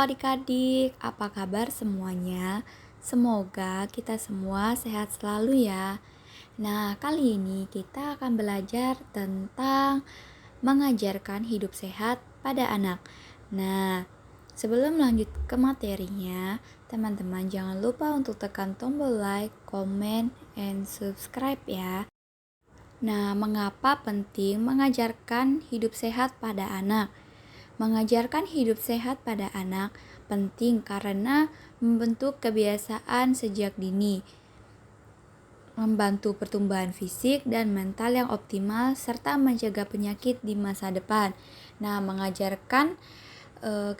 adik-adik, apa kabar semuanya? Semoga kita semua sehat selalu ya. Nah, kali ini kita akan belajar tentang mengajarkan hidup sehat pada anak. Nah, sebelum lanjut ke materinya, teman-teman jangan lupa untuk tekan tombol like, comment, and subscribe ya. Nah, mengapa penting mengajarkan hidup sehat pada anak? Mengajarkan hidup sehat pada anak penting karena membentuk kebiasaan sejak dini, membantu pertumbuhan fisik dan mental yang optimal, serta mencegah penyakit di masa depan. Nah, mengajarkan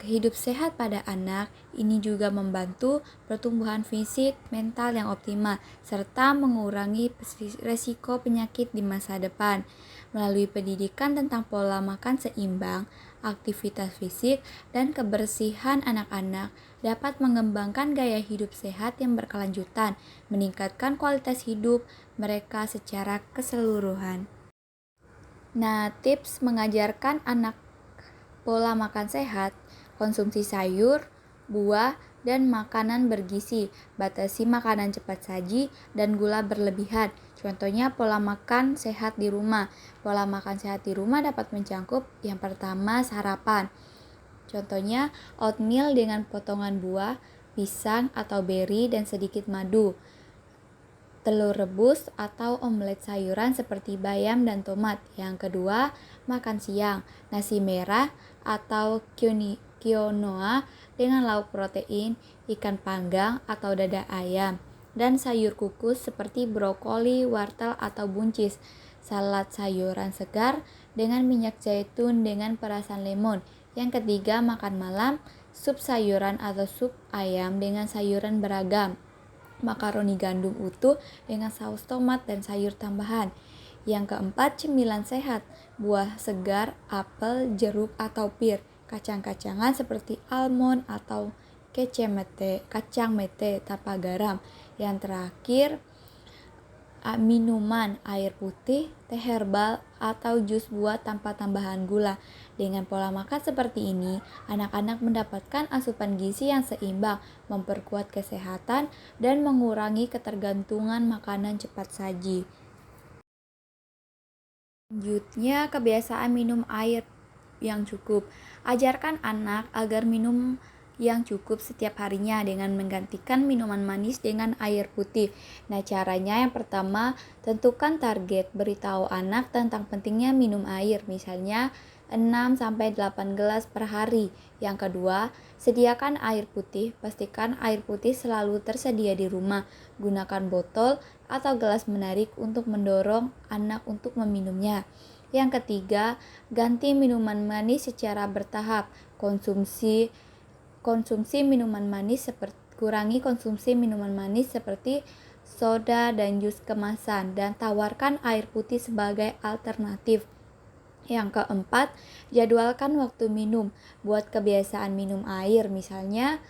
hidup sehat pada anak ini juga membantu pertumbuhan fisik, mental yang optimal, serta mengurangi resiko penyakit di masa depan. Melalui pendidikan tentang pola makan seimbang, aktivitas fisik, dan kebersihan anak-anak dapat mengembangkan gaya hidup sehat yang berkelanjutan, meningkatkan kualitas hidup mereka secara keseluruhan. Nah, tips mengajarkan anak pola makan sehat: konsumsi sayur, buah, dan makanan bergizi, batasi makanan cepat saji dan gula berlebihan. Contohnya pola makan sehat di rumah. Pola makan sehat di rumah dapat mencakup yang pertama sarapan. Contohnya oatmeal dengan potongan buah, pisang atau beri dan sedikit madu. Telur rebus atau omelet sayuran seperti bayam dan tomat. Yang kedua, makan siang, nasi merah atau quinoa dengan lauk protein, ikan panggang atau dada ayam, dan sayur kukus seperti brokoli, wortel atau buncis. Salad sayuran segar dengan minyak zaitun dengan perasan lemon. Yang ketiga, makan malam, sup sayuran atau sup ayam dengan sayuran beragam, makaroni gandum utuh dengan saus tomat dan sayur tambahan. Yang keempat, cemilan sehat, buah segar, apel, jeruk atau pir, kacang-kacangan seperti almond atau kacang mete tanpa garam. Yang terakhir, minuman air putih, teh herbal, atau jus buah tanpa tambahan gula. Dengan pola makan seperti ini, anak-anak mendapatkan asupan gizi yang seimbang, memperkuat kesehatan, dan mengurangi ketergantungan makanan cepat saji. Selanjutnya, kebiasaan minum air yang cukup. Ajarkan anak agar minum yang cukup setiap harinya dengan menggantikan minuman manis dengan air putih. Nah, caranya yang pertama, tentukan target, beritahu anak tentang pentingnya minum air, misalnya 6-8 gelas per hari. Yang kedua, sediakan air putih, pastikan air putih selalu tersedia di rumah. Gunakan botol atau gelas menarik untuk mendorong anak untuk meminumnya. Yang ketiga, ganti minuman manis secara bertahap. Kurangi konsumsi minuman manis seperti soda dan jus kemasan, dan tawarkan air putih sebagai alternatif. Yang keempat, jadwalkan waktu minum. Buat kebiasaan minum air, misalnya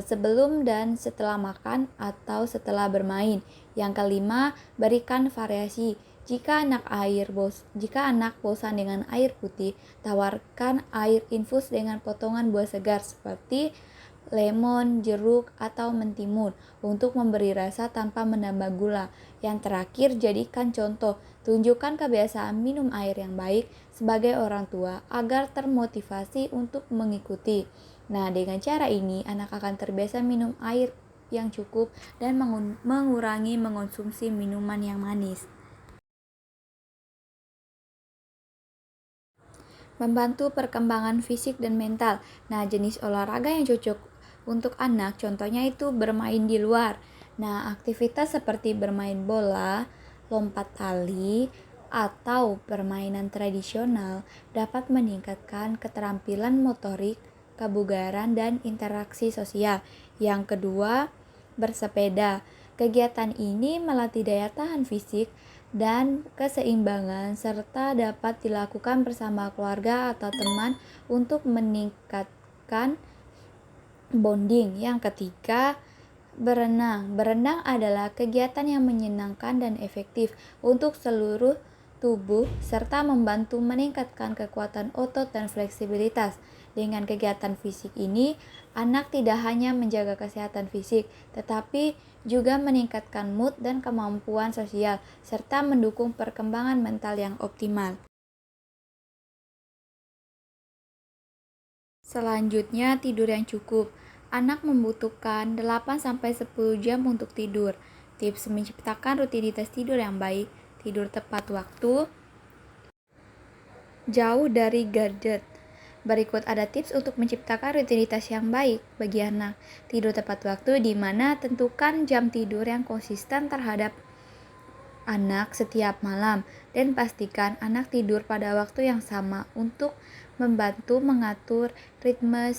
sebelum dan setelah makan atau setelah bermain. Yang kelima, berikan variasi. Jika anak bosan dengan air putih, tawarkan air infus dengan potongan buah segar seperti lemon, jeruk, atau mentimun untuk memberi rasa tanpa menambah gula. Yang terakhir, jadikan contoh. Tunjukkan kebiasaan minum air yang baik sebagai orang tua agar termotivasi untuk mengikuti. Nah, dengan cara ini anak akan terbiasa minum air yang cukup dan mengurangi mengonsumsi minuman yang manis. Membantu perkembangan fisik dan mental. Nah, jenis olahraga yang cocok untuk anak contohnya itu bermain di luar. Nah, aktivitas seperti bermain bola, lompat tali, atau permainan tradisional dapat meningkatkan keterampilan motorik, kebugaran, dan interaksi sosial. Yang kedua, bersepeda. Kegiatan ini melatih daya tahan fisik dan keseimbangan, serta dapat dilakukan bersama keluarga atau teman untuk meningkatkan bonding. Yang ketiga, berenang. Berenang adalah kegiatan yang menyenangkan dan efektif untuk seluruh tubuh serta membantu meningkatkan kekuatan otot dan fleksibilitas. Dengan kegiatan fisik ini, anak tidak hanya menjaga kesehatan fisik, tetapi juga meningkatkan mood dan kemampuan sosial, serta mendukung perkembangan mental yang optimal. Selanjutnya, tidur yang cukup. Anak membutuhkan 8-10 jam untuk tidur. Tips menciptakan rutinitas tidur yang baik: tidur tepat waktu, jauh dari gadget. Berikut ada tips untuk menciptakan rutinitas yang baik bagi anak. Tidur tepat waktu, di mana tentukan jam tidur yang konsisten terhadap anak setiap malam dan pastikan anak tidur pada waktu yang sama untuk membantu mengatur ritme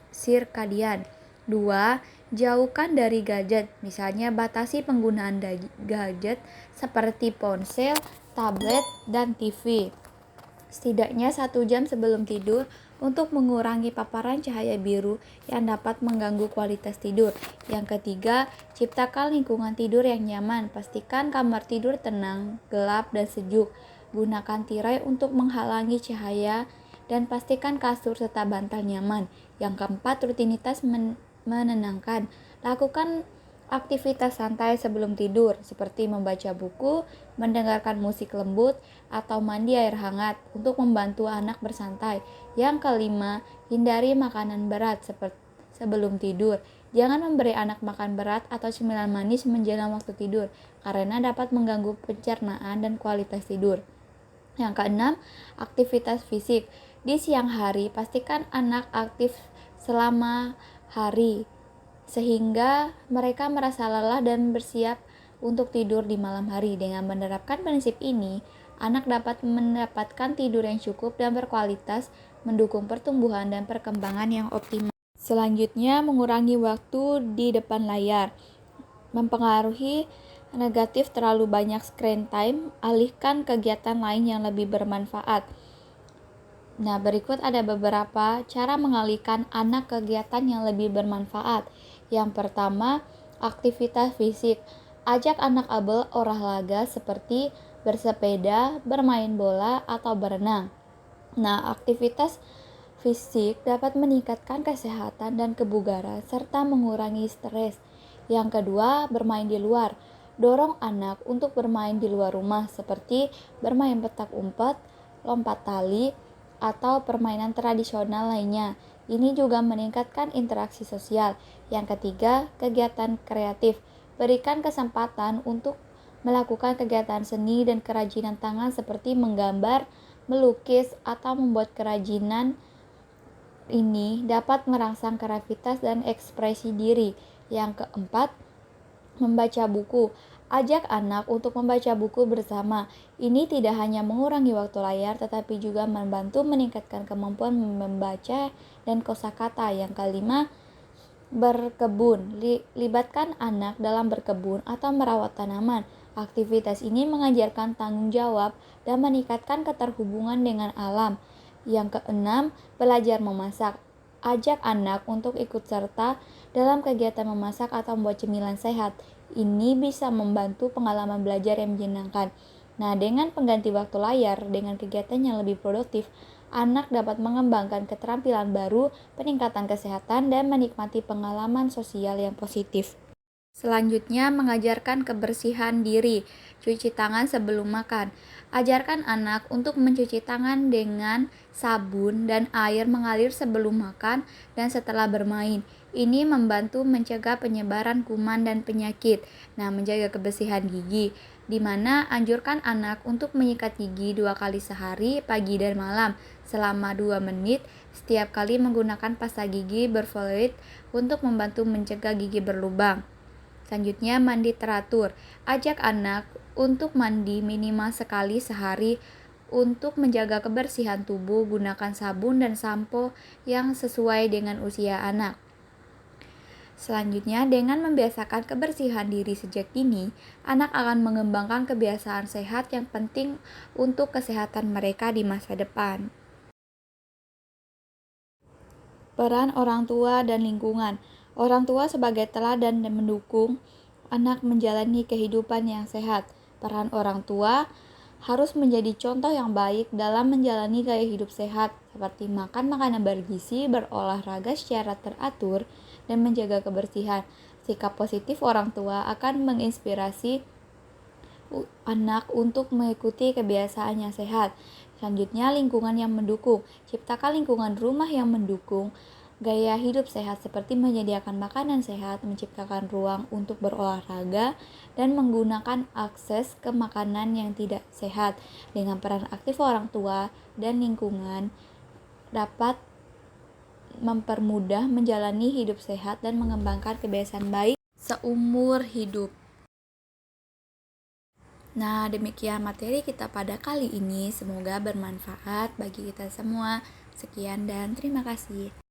sirkadian. 2. Jauhkan dari gadget, misalnya batasi penggunaan gadget seperti ponsel, tablet, dan TV setidaknya 1 jam sebelum tidur untuk mengurangi paparan cahaya biru yang dapat mengganggu kualitas tidur. Yang ketiga, ciptakan lingkungan tidur yang nyaman. Pastikan kamar tidur tenang, gelap, dan sejuk. Gunakan tirai untuk menghalangi cahaya dan pastikan kasur serta bantal nyaman. Yang keempat, rutinitas menenangkan. Lakukan aktivitas santai sebelum tidur, seperti membaca buku, mendengarkan musik lembut, atau mandi air hangat untuk membantu anak bersantai. Yang kelima, hindari makanan berat sebelum tidur. Jangan memberi anak makan berat atau cemilan manis menjelang waktu tidur, karena dapat mengganggu pencernaan dan kualitas tidur. Yang keenam, aktivitas fisik. Di siang hari, pastikan anak aktif selama hari sehingga mereka merasa lelah dan bersiap untuk tidur di malam hari. Dengan menerapkan prinsip ini, anak dapat mendapatkan tidur yang cukup dan berkualitas, mendukung pertumbuhan dan perkembangan yang optimal. Selanjutnya, mengurangi waktu di depan layar. Mempengaruhi negatif terlalu banyak screen time, alihkan kegiatan lain yang lebih bermanfaat. Nah, berikut ada beberapa cara mengalihkan anak kegiatan yang lebih bermanfaat. Yang pertama, aktivitas fisik. Ajak anak olahraga seperti bersepeda, bermain bola, atau berenang. Nah, aktivitas fisik dapat meningkatkan kesehatan dan kebugaran serta mengurangi stres. Yang kedua, bermain di luar. Dorong anak untuk bermain di luar rumah seperti bermain petak umpet, lompat tali, atau permainan tradisional lainnya. Ini juga meningkatkan interaksi sosial. Yang ketiga, kegiatan kreatif. Berikan kesempatan untuk melakukan kegiatan seni dan kerajinan tangan seperti menggambar, melukis, atau membuat kerajinan. Ini dapat merangsang kreativitas dan ekspresi diri. Yang keempat, membaca buku. Ajak anak untuk membaca buku bersama. Ini tidak hanya mengurangi waktu layar, tetapi juga membantu meningkatkan kemampuan membaca dan kosakata. Yang kelima, berkebun. Libatkan anak dalam berkebun atau merawat tanaman. Aktivitas ini mengajarkan tanggung jawab dan meningkatkan keterhubungan dengan alam. Yang keenam, belajar memasak. Ajak anak untuk ikut serta dalam kegiatan memasak atau membuat cemilan sehat. Ini bisa membantu pengalaman belajar yang menyenangkan. Nah, dengan pengganti waktu layar dengan kegiatan yang lebih produktif, anak dapat mengembangkan keterampilan baru, peningkatan kesehatan, dan menikmati pengalaman sosial yang positif. Selanjutnya, mengajarkan kebersihan diri. Cuci tangan sebelum makan. Ajarkan anak untuk mencuci tangan dengan sabun dan air mengalir sebelum makan dan setelah bermain. Ini membantu mencegah penyebaran kuman dan penyakit. Nah, menjaga kebersihan gigi, di mana anjurkan anak untuk menyikat gigi 2 kali sehari, pagi dan malam, selama 2 menit setiap kali menggunakan pasta gigi berfluorid untuk membantu mencegah gigi berlubang. Selanjutnya, mandi teratur. Ajak anak untuk mandi minimal sekali sehari untuk menjaga kebersihan tubuh. Gunakan sabun dan sampo yang sesuai dengan usia anak. Selanjutnya, dengan membiasakan kebersihan diri sejak dini, anak akan mengembangkan kebiasaan sehat yang penting untuk kesehatan mereka di masa depan. Peran orang tua dan lingkungan. Orang tua sebagai teladan dan mendukung anak menjalani kehidupan yang sehat. Peran orang tua harus menjadi contoh yang baik dalam menjalani gaya hidup sehat, seperti makan makanan bergizi, berolahraga secara teratur, dan menjaga kebersihan. Sikap positif orang tua akan menginspirasi anak untuk mengikuti kebiasaan yang sehat. Selanjutnya, lingkungan yang mendukung. Ciptakan lingkungan rumah yang mendukung gaya hidup sehat, seperti menyediakan makanan sehat, menciptakan ruang untuk berolahraga, dan menggunakan akses ke makanan yang tidak sehat. Dengan peran aktif orang tua dan lingkungan dapat mempermudah menjalani hidup sehat dan mengembangkan kebiasaan baik seumur hidup. Nah, demikian materi kita pada kali ini. Semoga bermanfaat bagi kita semua. Sekian dan terima kasih.